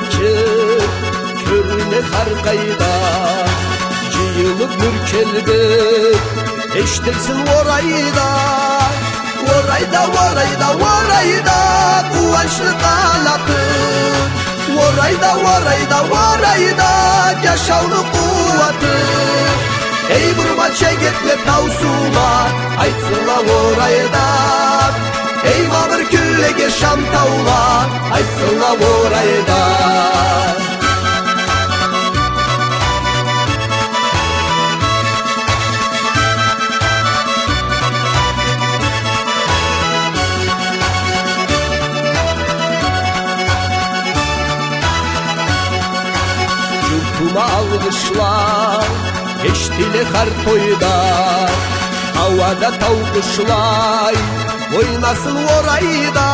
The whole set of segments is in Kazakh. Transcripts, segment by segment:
ылчы көрүнөт ар кайда, жыйылып мүркелдеп эштелсин орайда. Орайда, орайда, орайда кубанычтын канаты, орайда, орайда, орайда жашоонун кубаты. Эй бурма чегетле таусула, айтсынла орайда. Эй мамыр күллеге шам таула, айтсынла орайда. Журтума алгышлар эштиле кар тойда, ауада тау кушлай ойнасын орайда.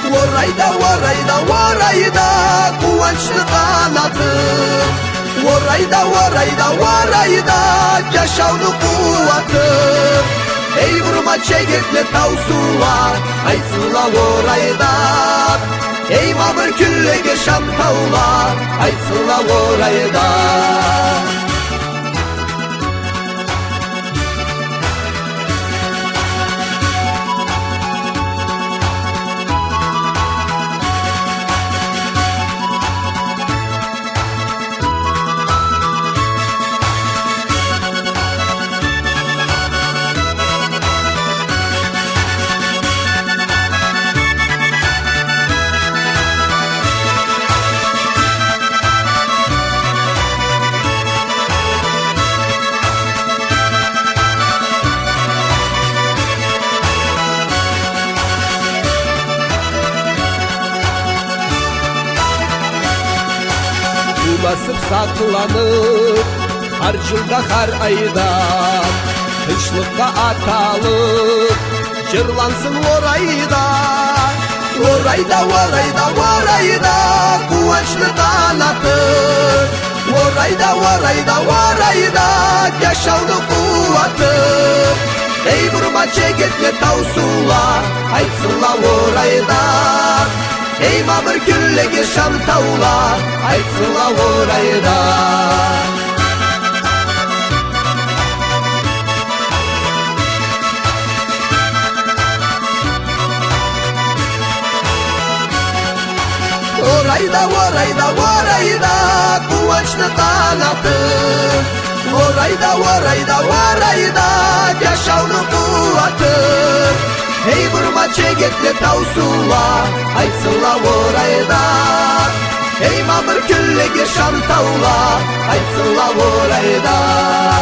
Орайда, орайда, орайда кубанычтын канаты, орайда, орайда, орайда жашоонун кубаты. Эй бурма чегетле таусула, айтсынла орайда. Эй мамыр күллеге шам таула, айтсынла орайда. Басып сакланып, ар жылда ар айда, тынчлыкка аталып, жырлансын орайда. Орайда, орайда, орайда кубанычтын канаты, орайда, орайда, орайда жашоонун кубаты. Эй бурма чегетле таусула, айтсынла орайда. Эй мамыр күллеге шам таула, айтсынла орайда. Орайда, орайда, орайда кубанычтын канаты, орайда, орайда, орайда жашоонун кубаты. Эй бурма чегетле таусула, айтсынла орайда. Эй мамыр күллеге шам таула, айтсынла орайда.